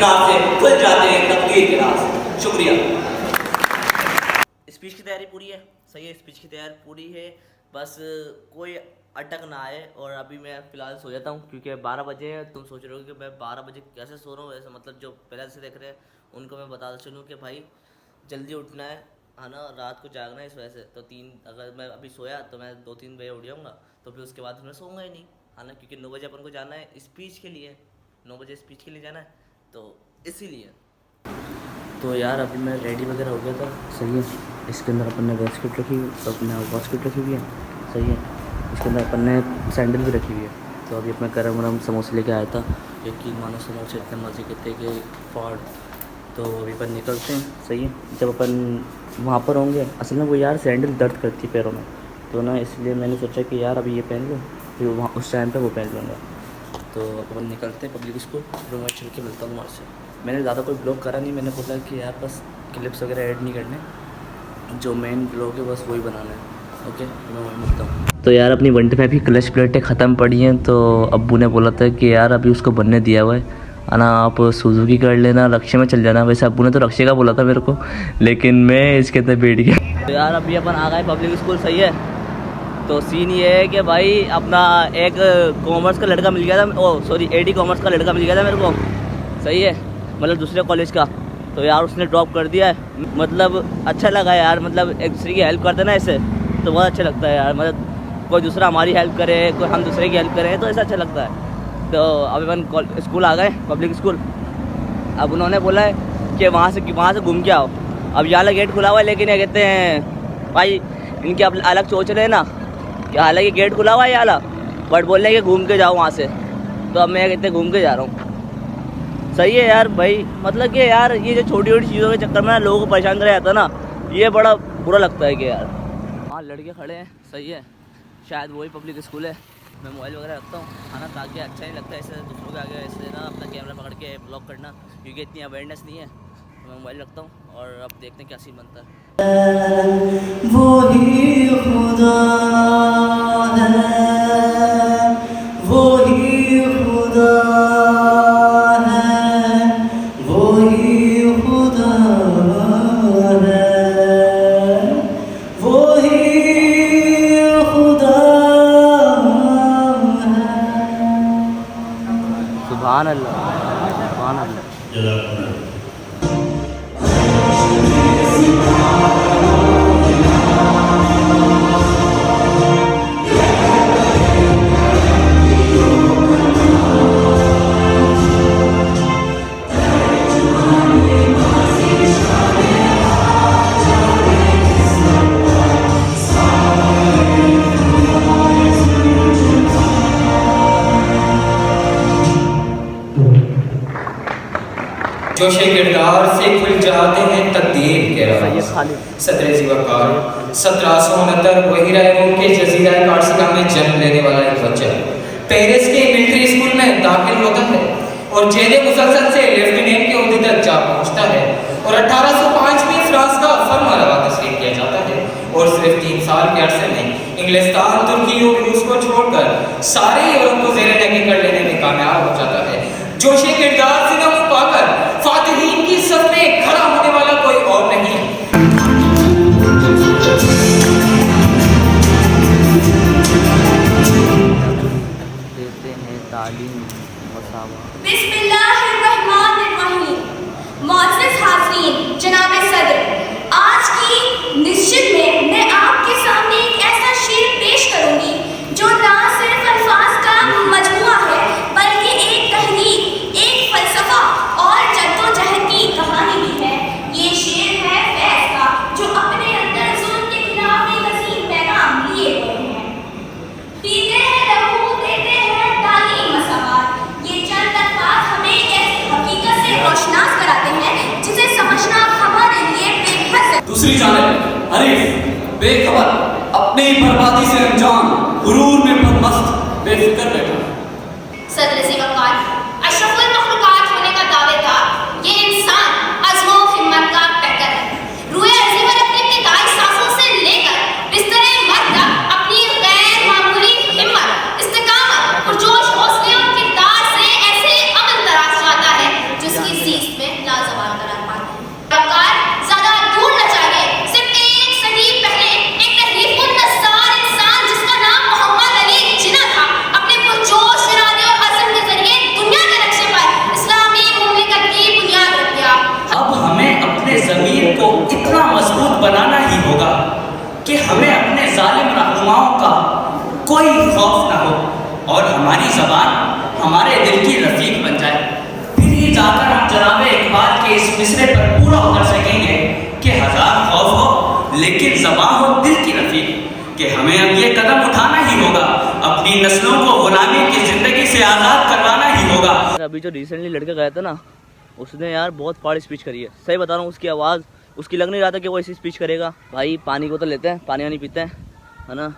इत्मीनान से खुल जाते हैं तकदीर के राज। शुक्रिया। स्पीच की तैयारी पूरी है, सही है, स्पीच की तैयारी पूरी है, बस कोई अटक ना आए। और अभी मैं फ़िलहाल सो जाता हूँ क्योंकि 12 बजे हैं। तुम सोच रहे हो कि मैं 12 बजे कैसे सो रहा हूँ, ऐसा मतलब जो पहले से देख रहे हैं उनको मैं बताता चलूँ कि भाई जल्दी उठना है ना, रात को जागना है। इस वजह से तो अगर मैं अभी सोया तो मैं 2-3 बजे उठ जाऊँगा, तो फिर उसके बाद मैं सोऊंगा ही नहीं, है ना, क्योंकि 9 बजे अपन को जाना है स्पीच के लिए, 9 बजे स्पीच के लिए जाना है, तो इसीलिए। तो यार अभी मैं रेडी वगैरह हो गया था, सही है। इसके अंदर अपन ने वेस्ट किट रखी हुई, अपने वॉच किट रखी हुई है, सही है। इसके अंदर अपन ने सैंडल भी रखी हुई है। तो अभी अपना गरम गरम समोसे लेके आया था, यकीन मानो समोसे इतने मज़े के थे कि फॉड। तो अभी अपन निकलते हैं, सही है। जब अपन वहाँ पर होंगे, असल में वो यार सैंडल दर्द करती है पैरों में, तो ना इसलिए मैंने सोचा कि यार अभी ये पहन लूँ, फिर वहाँ उस टाइम पर वो पहन लूँगा। तो अपन निकलते हैं पब्लिक स्कूल, फिर मैं चल के मिलता हूँ वहाँ से। मैंने ज़्यादा कोई ब्लॉग करा नहीं, मैंने बोला कि यार बस क्लिप्स वगैरह ऐड नहीं करने, जो मेन ब्लॉग है बस वही बनाना है। ओके, मैं वही मिलता हूँ। तो यार अपनी 125 की क्लच प्लेटें ख़त्म पड़ी हैं, तो अब्बू ने बोला था कि यार अभी उसको बनने दिया हुआ है ना, आप सुजुकी कर लेना, रक्शे में चल जाना। वैसे अब्बू ने तो रक्शे का बोला था मेरे को, लेकिन मैं इसके अंदर बैठ गया। तो यार अभी अपन आ गए पब्लिक स्कूल, सही है। तो सीन ये है कि भाई अपना एक कॉमर्स का लड़का मिल गया था, AD कॉमर्स का लड़का मिल गया था मेरे को, सही है, मतलब दूसरे कॉलेज का। तो यार उसने ड्रॉप कर दिया है, मतलब अच्छा लगा यार, मतलब एक दूसरे की हेल्प करते ना ऐसे, तो बहुत अच्छा लगता है यार। मतलब कोई दूसरा हमारी हेल्प करे, कोई हम दूसरे की हेल्प करें, तो ऐसा अच्छा लगता है। तो अभी अपन स्कूल आ गए, पब्लिक स्कूल। अब उन्होंने बोला है कि वहाँ से घूम के आओ। अब यहाँ गेट खुला हुआ है, लेकिन ये कहते हैं भाई इनके अलग सोच रहे हैं ना, कि हालांकि गेट खुला हुआ है यहाँ, बट बोल रहे हैं कि घूम के जाओ वहाँ से। तो अब मैं कहते घूम के जा रहा हूँ, सही है यार भाई। मतलब कि यार ये जो छोटी छोटी चीज़ों के चक्कर में ना लोगों को परेशान करा जाता है ना, ये बड़ा बुरा लगता है कि यार हाँ लड़के खड़े हैं, सही है, शायद वही पब्लिक स्कूल है। मैं मोबाइल वगैरह रखता हूँ, है ना, ताकि अच्छा नहीं लगता ऐसे दूसरों के आगे ऐसे ना अपना कैमरा पकड़ के ब्लॉग करना, क्योंकि इतनी अवेयरनेस नहीं है। तो मैं मोबाइल रखता हूँ और अब देखते हैं क्या सीन बनता है। वही खुदा है, वही खुदा है, वही खुदा है, वही खुदा है। सुभान अल्लाह, सुभान अल्लाह। जोशे किरदार से खुल जाते हैं तकदीर के राज। सदर ज़िवाकार 1769 वहीरा रोम के जजीरा कार्सिका में जन्म लेने वाला एक बच्चा पेरिस के मिलिट्री स्कूल में दाखिल होता है और जेल मुसलसल से लेफ्टिनेंट के ओहदे तक जा पहुंचता है और 1805 में फ्रांस का फरमानरवा तस्लीम किया जाता है और सिर्फ 3 साल के अरसे में इंग्लिस्तान, तुर्की और रूस को छोड़कर सारे यूरोप को ज़ेरे नगी कर लेने में कामयाब हो जाता है। जोशे किरदार से नमूद पाकर फातिहीन की सफ में खड़ा होने वाला कोई और नहीं। देते हैं तालीम मसावा। बिस्मिल्लाहिर्रहमानिर्रहीम। मुअज़्ज़िज़ हाज़रीन, जनाब सदर, आज की निश्चित में मैं आपके सामने एक ऐसा शेर पेश करूंगी जो ना सिर्फ अल्फाज का मजमुआ है, बल्कि एक तहरीक, एक फलसफा और जद्दोजहद की कहानी भी है। ये शेर है फैज़ का, जो अपने अंदर जुल्म के खिलाफ एक अज़ीम पैगाम लिए हुए हैं। पीते हैं लहू, देते हैं तालीम मसावात। ये चंद अल्फाज हमें एक ऐसी हकीकत से रोशनास कराते हैं जिसे समझना हमारे लिए बेहद है। दूसरी जानिब हरीफ बेखबर, अपनी बर्बादी से अनजान, गुरूर में मस्त बेफिक्र बैठा। सदर ज़िवाकार अशरफुल मखलूकात होने का दावेदार ये इंसान अज़्म व हिम्मत का पैकर है। रूए अज़ीम अपनी इब्तिदाई सांसों से लेकर बिस्तरे मर्द तक अपनी गैर मामूली हिम्मत, इस्तिकामत, पुरजोश हौसले और किरदार से ऐसे अमल तराश जाता है जिसकी कि हमें अपने जालिम रहनुमाओं का कोई खौफ ना हो और हमारी ज़बान हमारे दिल की रफीक बन जाए। फिर ही जाकर हम जनाब इकबाल के इस मिसरे पर पूरा उतर सकेंगे कि हज़ार खौफ हो लेकिन ज़बान हो दिल की रफीक, कि हमें अब ये कदम उठाना ही होगा, अपनी नस्लों को गुलामी की ज़िंदगी से आज़ाद करवाना ही होगा। अभी जो रिसेंटली लड़का गया था ना, उसने यार बहुत फाड़ स्पीच करी है, सही बता रहा हूँ। उसकी आवाज़, उसकी लग नहीं रहा था कि वो ऐसी स्पीच करेगा। भाई पानी को तो लेते हैं, पानी वानी पीते हैं, है ना,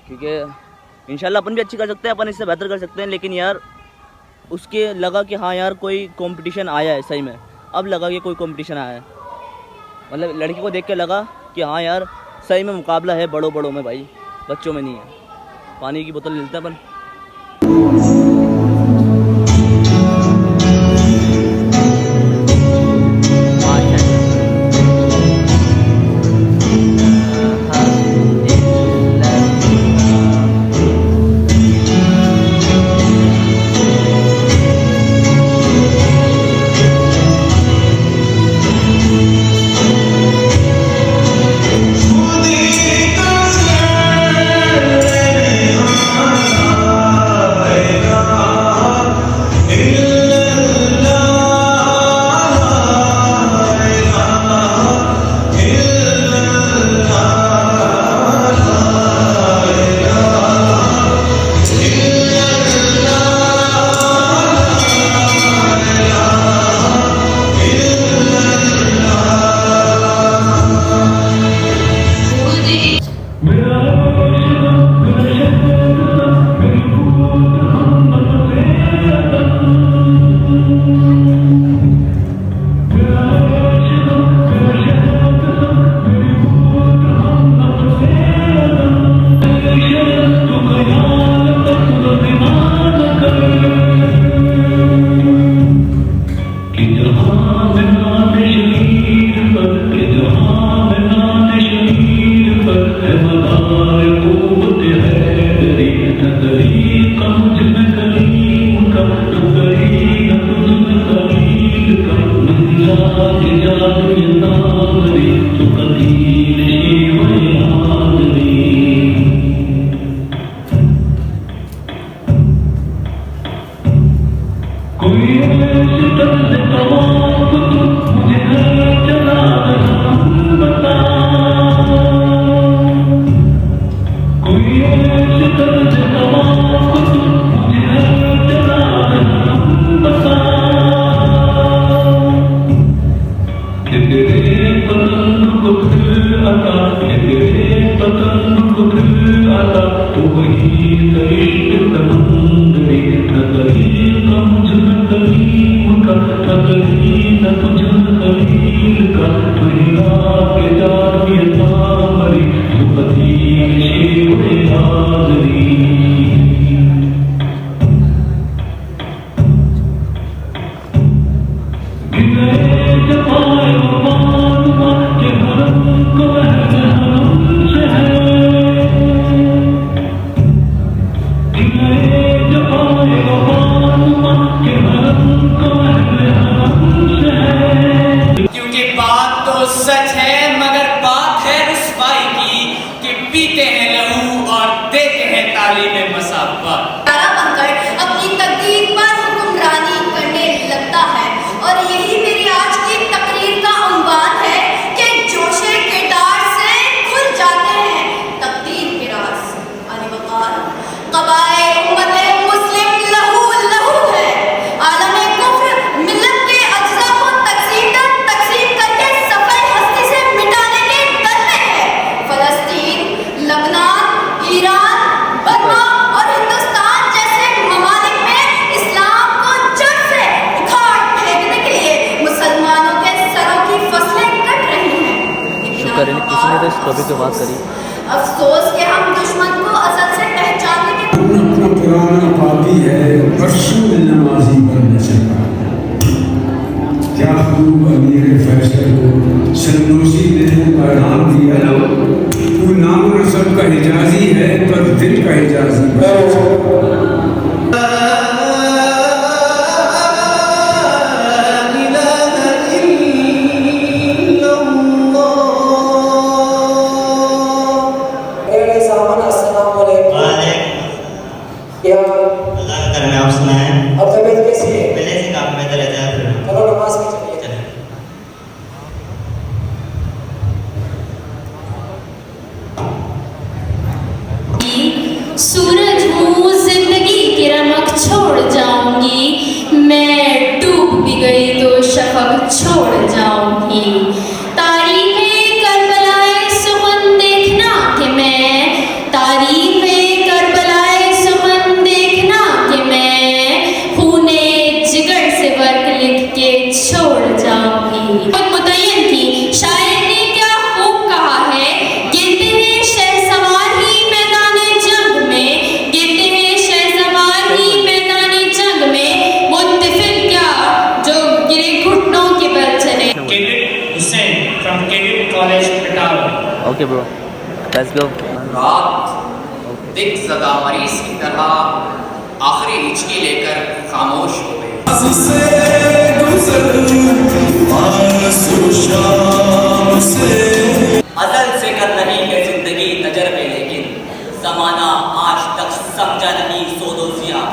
क्योंकि इंशाल्लाह अपन भी अच्छी कर सकते हैं, अपन इससे बेहतर कर सकते हैं। लेकिन यार उसके लगा कि हाँ यार कोई कंपटीशन आया है, सही में अब लगा कि कोई कंपटीशन आया है। मतलब लड़की को देख के लगा कि हाँ यार सही में मुकाबला है बड़ों में भाई, बच्चों में नहीं है। पानी की बोतल लेते हैं अपन। तो इस टॉपिक पे बात करी। अफसोस कि हम दुश्मन को असल से पहचानने के अपना पुराना पापी है, परसों नमाजी पर न चला। क्या खूब अमीर फैसल को सन्नूसी ने पैगाम दिया, वो नाम नस्ब का हिजाजी है पर दिल का हिजाजी है। Okay bro, let's go. रात दिख ज़दा मरीज की तरह आखिरी हिचकी लेकर खामोश हो गई। अज़ल से कर रही है जिंदगी तजर्बे, लेकिन जमाना आज तक समझा नहीं सोदोजिया।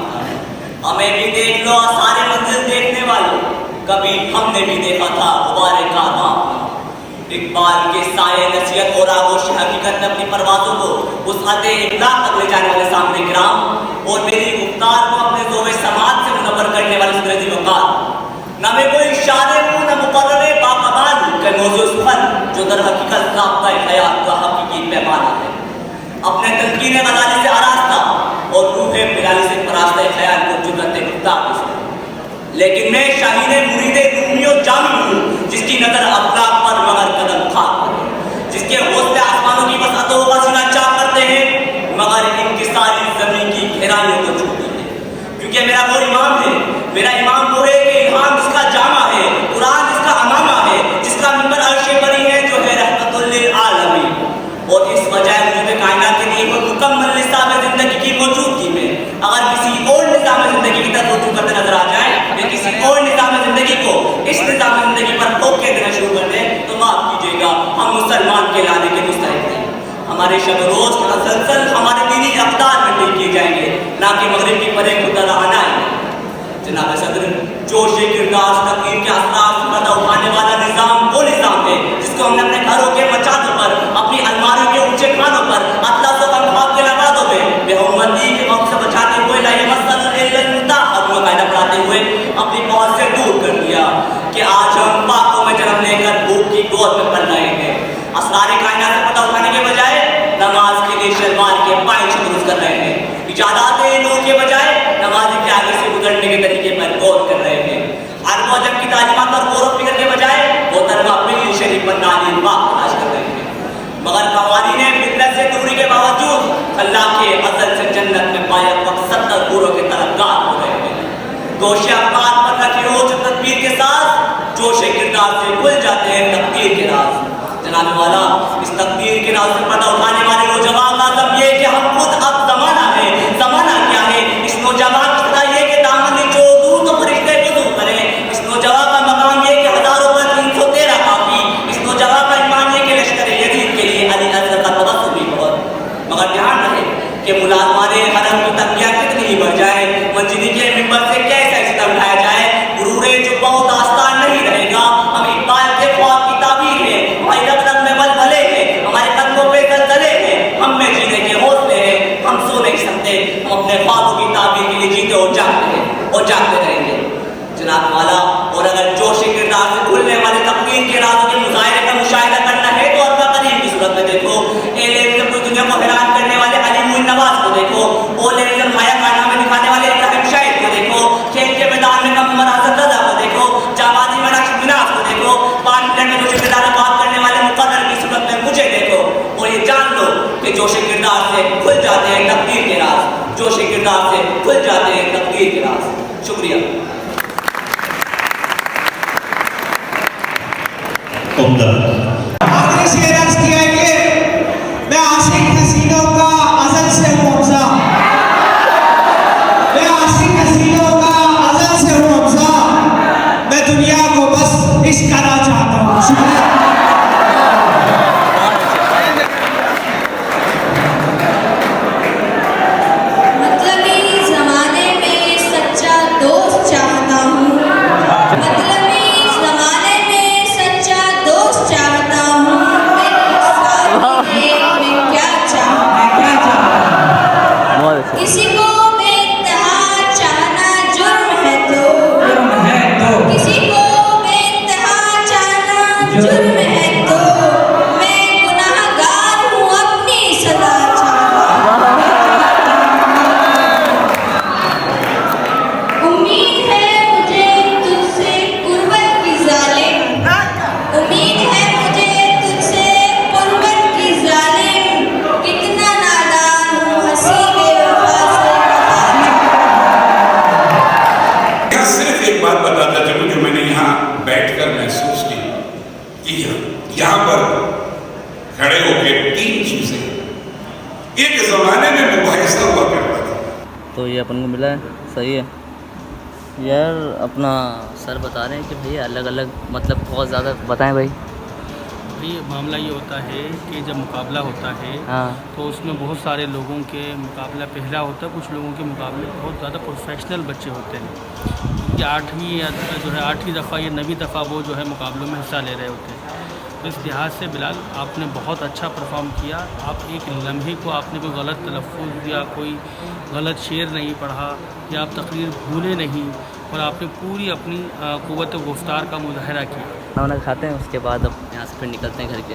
हमें भी देख लो सारे मंजिल देखने वालों, कभी हमने भी देखा था गुब्बारे का नाम। इकबाल के साये नसीहत और आगोश हकीकत ने अपनी परवाज़ों को उस अते इखलाक तक ले जाने वाले सामने गिराम और मेरी गुफ्तार को अपने ज़ोवे समाज से मुनव्वर करने वाले सुरजी वक़ार। न मैं कोई शारे हूँ न मुकर्ररे बाकमाल के मौजूद फन जो दर हकीकत ज़ाब्ता हयात का हकीकी पैमाना है। अपने तलकीन गज़ाली से आरास्ता और रूहे बिलाली से परास्ता ख्याल को जुर्रत गुफ्तार से, लेकिन मैं शाहीन मुरीदे रूमियों जामी हूँ जिसकी नज़र अफलाक पर मगर कदम खाक करे, जिसके हौसले आसमानों की वसअतों का सीना चाक करते हैं मगर इनकी सारी ज़मीन की गहराइयों को छूती है। क्योंकि मेरा वो इमाम है, मेरा इमाम वो है कि इल्हाम जिसका जामा है, कुरान जिसका अमामा है, जिसका मिंबर अर्शे बरी है, जो है रहमतुल लिल आलमीन। और इस वजह वजूद कायनात के लिए मुकम्मल निज़ाम ज़िंदगी की मौजूदगी में अगर किसी और निज़ाम ज़िंदगी की तरफ रुजू करते नजर आ जाए या किसी और निज़ाम ज़िंदगी को इस निज़ाम ज़िंदगी पर धोखे देना शुरू कर दें तो माफ़ कीजिएगा, हम मुसलमान के लाने के मुस्तहिक नहीं। हमारे शब रोज़ का सलसल हमारे दीनी अक़दार में तय किए जाएंगे, ना कि मगरिब की परे खुदा आनाएंगे। जनाब सदर, जोश किरदार तकदीर के असरार से पर्दा उठाने वाला निज़ाम वो निज़ाम है जिसको हमने अपने घरों के मचानों पर, अपनी अलमारियों के ऊंचे खानों पर, अतलासों के भाग के लबादों में बेहुम्मती के मौत से बचाते हुए लाए कायदा पढ़ाते हुए अपनी पहुंच से दूर कर दिया कि आज हम पाकों में जन्म लेकर भूख की गोद में पल रहे हैं। असरारे कायनात से पता उठाने के बजाय नमाज के लिए शलवार के पाइच दुरुस्त कर रहे हैं। इजादात नूर के बजाय नमाज के आगे से गुजरने के तरीके पर गौर कर रहे हैं। अरब अजम की तालीमात पर गौर और फिक्र के बजाय मोहतरमा पीर शरीफ पर नाली वाक़ तलाश कर रहे हैं। मगर कवानीने फितरत से दूरी के बावजूद अल्लाह के अज़ल से जन्नत में पाया वक्त 70 गुरों के तलबगार हो रहे हैं। गोशे अफ़गान पर रखे हो जो तकदीर के साथ जोशे किरदार से खुल जाते हैं तकदीर के राज। जनाब वाला, इस तकदीर के राज से पर्दा उठाने वाले नौजवान का दम ये कि हम खुद अब ज़माना है। ज़माना क्या है? इस नौजवान की सदा ये कि दामन जो दूर तो फरिश्ते वुज़ू करें। इस नौजवान का मकाम ये कि हज़ारों पर 313 काफ़ी। इस नौजवान का ईमान ये कि लश्कर यज़ीद के लिए अली असगर का तवस्सुल भी बहुत। मगर ध्यान रहे कि मुलाज़माने हरम की तंगियाँ कितनी ही बढ़ जाए, मंजिली के मिंबर से कैसे सितम उठाया जाए, गुरूरे जो बहुत आसान नहीं रहेगा। हम इकबाल के ख्वाब की ताबीर है, हमारी रग में बलबले हैं, हमारे कदमों पे दलदले हैं, हम में जीने के हौसले हैं, हम सो नहीं सकते, हम अपने ख्वाबों की ताबीर के लिए जीते और जागते हैं और जागते रहेंगे। जनाब वाला, और अगर जोश किरदार से खुलने वाले तकदीर के राज़ों के मुज़ाहिरे का मुशाहिदा करना है तो अरबा करीम की सूरत में देखो, पूरी दुनिया को हैरान करने वाले अली मुइन नवाज को देखो, माया कारनामे दिखाने वाले इब्राहिम शाहिद को देखो, खेल के मैदान में कमर हसन रज़ा को देखो, जाबाजी में नक्श बिनास को देखो, 5 मिनट में जोश किरदार बात करने वाले मुकर्रर की सूरत में मुझे देखो और ये जान लो कि जोश किरदार से खुल जाते हैं तकदीर के राज, जोश किरदार से खुल जाते हैं तकदीर के राज। शुक्रिया। आखिरी शेर अर्ज किया है कि मैं आशिक हसीनों का अज़ल से हूँ अफ़ज़ा, मैं आशिक हसीनों का अज़ल से हूँ अफ़ज़ा, मैं दुनिया को बस इश्क करना चाहता हूँ। शुक्रिया। मतलबी ज़माने में सच्चा दोस्त चाहता हूँ, मतलबी ज़माने में सच्चा दोस्त चाहता हूँ, मेरे साथ मैं क्या चाहूँ, किसी को बेइंतहा चाहना जुर्म है तो, किसी को बेइंतहा चाहना जुर्म है तो, मैं गुनाहगार हूँ अपनी सज़ा चाहता हूँ। उम्मीद है मुझे तुझसे कुर्बत की ज़ालिम, उम्मीद है मुझे तुझसे कुर्बत की ज़ालिम, कितना नादान हूँ हंसी बेवफा से यहाँ सिर्फ एक बात बताता चलूं जो मैंने यहाँ बैठकर महसूस की कि यहाँ पर खड़े होकर 3 चीजें। एक जमाने में मुबाहिसा हुआ करता था। तो ये अपन को मिला है, सही है यार। अपना सर बता रहे हैं कि भैया अलग अलग मतलब बहुत ज़्यादा बताएं भाई। ये मामला ये होता है कि जब मुकाबला होता है हाँ तो उसमें बहुत सारे लोगों के मुकाबला पहला होता है, कुछ लोगों के मुकाबले बहुत ज़्यादा प्रोफेशनल बच्चे होते हैं। ये 8वीं या जो है 8वीं दफ़ा या 9वीं दफ़ा वो जो है मुकाबलों में हिस्सा ले रहे होते हैं। तो इस लिहाज से बिलाल आपने बहुत अच्छा परफॉर्म किया। आप एक लम्हे को आपने कोई गलत तलफ़ुज़ या कोई गलत शेर नहीं पढ़ा या आप तकरीर भूले नहीं, और आपने पूरी अपनी क़ुव्वत गुफ्तार का मुज़ाहरा किया। खाना खाते हैं, उसके बाद अब यहाँ से फिर निकलते हैं घर के।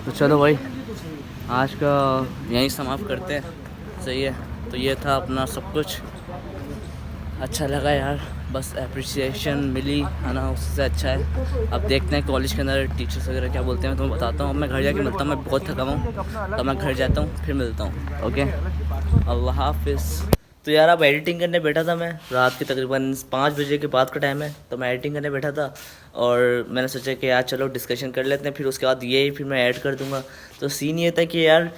तो चलो भाई आज का यहीं समाप्त करते हैं, सही है। तो ये था अपना सब कुछ, अच्छा लगा यार, बस अप्रिसिएशन मिली है ना, उससे अच्छा है। अब देखते हैं कॉलेज के अंदर टीचर्स वगैरह क्या बोलते हैं, मैं तुम्हें बताता हूँ। मैं घर जाके मिलता हूँ, मैं बहुत थका हूँ, तो मैं घर जाता हूँ फिर मिलता हूँ। ओके, अल्लाह हाफिज़। तो यार अब एडिटिंग करने बैठा था मैं, रात के तकरीबन 5 बजे के बाद का टाइम है, तो मैं एडिटिंग करने बैठा था और मैंने सोचा कि यार चलो डिस्कशन कर लेते हैं, फिर उसके बाद ये फिर मैं ऐड कर दूँगा। तो सीन ये था कि यार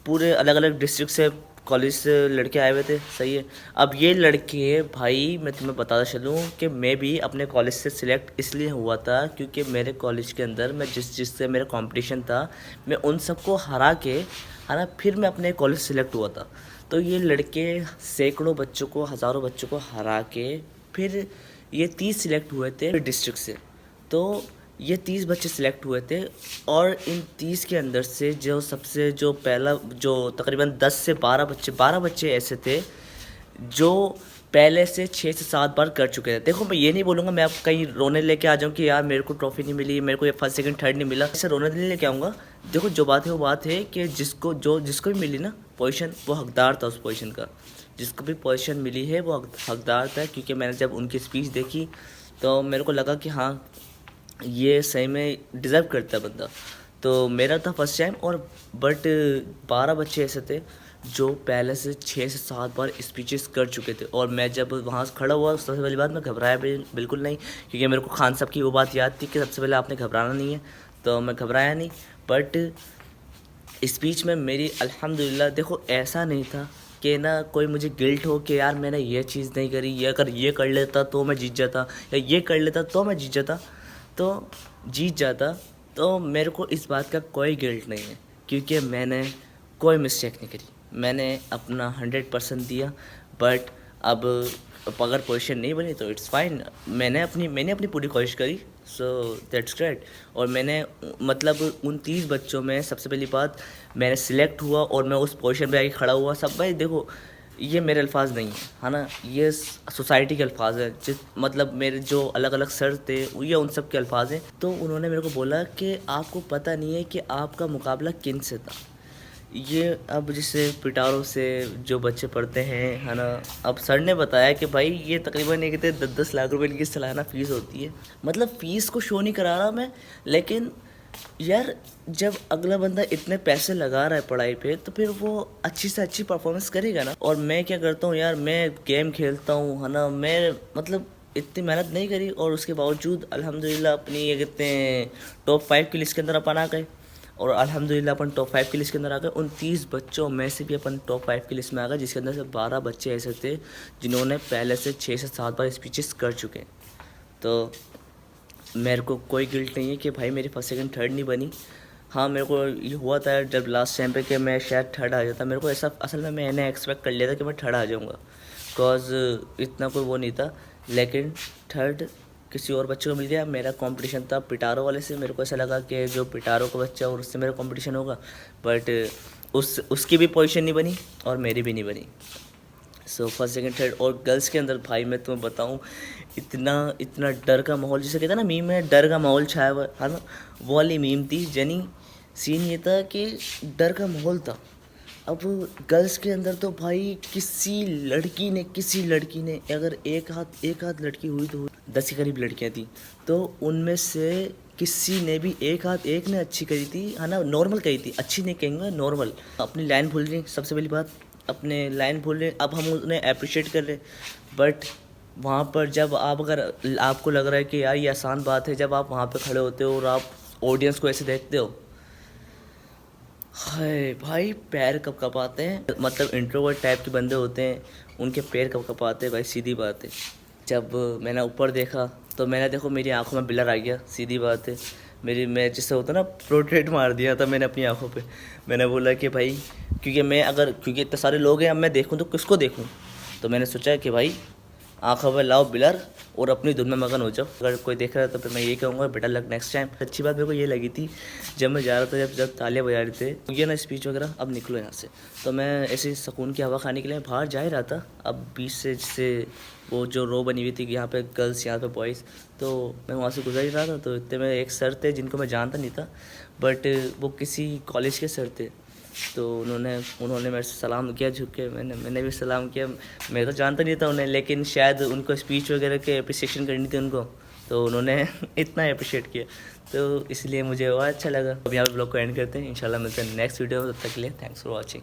पूरे अलग अलग डिस्ट्रिक्ट से कॉलेज से लड़के आए हुए थे, सही है। अब ये लड़के भाई मैं तुम्हें बताता चलूँ कि मैं भी अपने कॉलेज से सिलेक्ट इसलिए हुआ था क्योंकि मेरे कॉलेज के अंदर मैं जिससे मेरा कंपटीशन था, मैं उन सबको हरा के है ना फिर मैं अपने कॉलेज सिलेक्ट हुआ था। तो ये लड़के सैकड़ों बच्चों को, हज़ारों बच्चों को हरा के फिर ये 30 सिलेक्ट हुए थे डिस्ट्रिक्ट से। तो ये 30 बच्चे सिलेक्ट हुए थे और इन 30 के अंदर से जो पहला जो तकरीबन 10 से 12 बच्चे ऐसे थे जो पहले से 6 से 7 बार कर चुके थे। देखो मैं ये नहीं बोलूँगा मैं अब कहीं रोने लेके आ जाऊँ कि यार मेरे को ट्रॉफी नहीं मिली, मेरे को ये फर्स्ट सेकंड थर्ड नहीं मिला, ऐसे रोने नहीं लेके आऊँगा। देखो जो बात है वो बात है कि जिसको भी मिली ना पोजीशन, वो हकदार था उस पोजीशन का। जिसको भी पोजीशन मिली है वो हकदार था, क्योंकि मैंने जब उनकी स्पीच देखी तो मेरे को लगा कि हाँ ये सही में डिज़र्व करता है बंदा। तो मेरा था फर्स्ट टाइम, और बट 12 बच्चे ऐसे थे जो पहले से 6 से 7 बार स्पीचेस कर चुके थे। और मैं जब वहाँ खड़ा हुआ सबसे पहली बात मैं घबराया बिल्कुल नहीं, क्योंकि मेरे को खान साहब की वो बात याद थी कि सबसे पहले आपने घबराना नहीं है, तो मैं घबराया नहीं। बट स्पीच में मेरी अल्हम्दुलिल्लाह देखो ऐसा नहीं था कि ना कोई मुझे गिल्ट हो कि यार मैंने ये चीज़ नहीं करी, ये अगर ये कर लेता तो मैं जीत जाता, या ये कर लेता तो मैं जीत जाता। तो मेरे को इस बात का कोई गिल्ट नहीं है, क्योंकि मैंने कोई मिस्टेक नहीं करी, मैंने अपना 100% दिया। बट अब अगर पोजीशन नहीं बनी तो इट्स फाइन, मैंने अपनी पूरी कोशिश करी, सो दैट्स ग्रेट। और मैंने मतलब उन 30 बच्चों में सबसे पहली बात मैंने सिलेक्ट हुआ और मैं उस पोजीशन पे आके खड़ा हुआ। सब भाई देखो ये मेरे अल्फाज नहीं है ना, ये सोसाइटी के अल्फाज है, मतलब मेरे जो अलग अलग सर थे ये उन सब के अल्फाज हैं। तो उन्होंने मेरे को बोला कि आपको पता नहीं है कि आपका मुकाबला किन से था। ये अब जैसे पिटारों से जो बच्चे पढ़ते हैं है ना, अब सर ने बताया कि भाई ये तकरीबन ये कहते 10-10 लाख रुपए इनकी सालाना फ़ीस होती है। मतलब फ़ीस को शो नहीं करा रहा मैं, लेकिन यार जब अगला बंदा इतने पैसे लगा रहा है पढ़ाई पे तो फिर वो अच्छी से अच्छी परफॉर्मेंस करेगा ना। और मैं क्या करता हूँ यार, मैं गेम खेलता हूँ है ना, मैं मतलब इतनी मेहनत नहीं करी और उसके बावजूद अल्हम्दुलिल्लाह अपनी ये कहते हैं टॉप 5 की लिस्ट के अंदर अपन आ गए। और अल्हम्दुलिल्लाह अपन टॉप 5 की लिस्ट के अंदर आ गए। उन 30 बच्चों में से भी अपन टॉप 5 की लिस्ट में आ गए, जिसके अंदर से 12 बच्चे ऐसे थे जिन्होंने पहले से 6 से 7 बार स्पीचेस कर चुके हैं। तो मेरे को कोई गिल्ट नहीं है कि भाई मेरी फर्स्ट सेकंड थर्ड नहीं बनी। हाँ मेरे को ये हुआ था जब लास्ट टाइम पे कि मैं शायद थर्ड आ जाता, मेरे को ऐसा असल में मैंने एक्सपेक्ट कर लिया था कि मैं थर्ड आ जाऊँगा, बिकॉज़ इतना कोई वो नहीं था। लेकिन थर्ड किसी और बच्चे को मिल गया। मेरा कंपटीशन था पिटारो वाले से, मेरे को ऐसा लगा कि जो पिटारो का बच्चा और उससे मेरा कंपटीशन होगा, बट उसकी भी पोजीशन नहीं बनी और मेरी भी नहीं बनी। So first second third. और गर्ल्स के अंदर भाई मैं तुम्हें बताऊं इतना डर का माहौल, जिसे कहता है ना मीम में डर का माहौल छाया हुआ है ना, वो वाली मीम थी। यानी सीन ये था कि डर का माहौल था। अब गर्ल्स के अंदर तो भाई किसी लड़की ने अगर एक हाथ लड़की हुई तो 10 के करीब लड़कियां थी, तो उनमें से किसी ने भी एक ने अच्छी करी थी है ना, नॉर्मल करी थी, अच्छी नहीं कहेंगे नॉर्मल। अपनी लाइन भूल रही, सबसे पहली बात अपने लाइन भूल रहे। अब हम उन्हें अप्रिशिएट कर रहे, बट वहाँ पर जब आप अगर आपको लग रहा है कि यार ये आसान बात है, जब आप वहाँ पे खड़े होते हो और आप ऑडियंस को ऐसे देखते हो, हाय भाई पैर कब कपाते हैं। मतलब इंट्रोवर्ट टाइप के बंदे होते हैं, उनके पैर कब कपाते हैं भाई, सीधी बात है। जब मैंने ऊपर देखा तो मैंने देखो मेरी आंखों में ब्लर आ गया, सीधी बात है। मैं जिससे होता ना पोर्ट्रेट मार दिया था मैंने अपनी आंखों पे। मैंने बोला कि भाई क्योंकि इतने सारे लोग हैं, अब मैं देखूँ तो किसको देखूँ। तो मैंने सोचा कि भाई आंखों पे लाओ ब्लर और अपनी धुन में मगन हो जाओ। अगर कोई देख रहा है तो फिर मैं यही कहूँगा बेटर लक नेक्स्ट टाइम। अच्छी बात मेरे को ये लगी थी जब मैं जा रहा था, जब तालियां बजा रहे थे ये ना स्पीच वगैरह, अब निकलो यहाँ से, तो मैं ऐसे सुकून की हवा खाने के लिए बाहर जा ही रहा था। अब बीच से जिससे वो जो रो बनी हुई थी कि यहाँ पे गर्ल्स यहाँ पे बॉयज़, तो मैं वहाँ से गुजर ही रहा था। तो इतने में एक सर थे जिनको मैं जानता नहीं था, बट वो किसी कॉलेज के सर थे। तो उन्होंने मेरे से सलाम किया झुक के, मैंने भी सलाम किया। मैं तो जानता नहीं था उन्हें, लेकिन शायद उनको स्पीच वगैरह के अप्रिसिएशन करनी थी उनको, तो उन्होंने इतना अप्रिशिएट किया, तो इसलिए मुझे और अच्छा लगा। अब यहाँ पे ब्लॉग को एंड करते हैं, इंशाल्लाह मिलते हैं नेक्स्ट वीडियो में। तब तक के लिए थैंक्स फॉर वॉचिंग।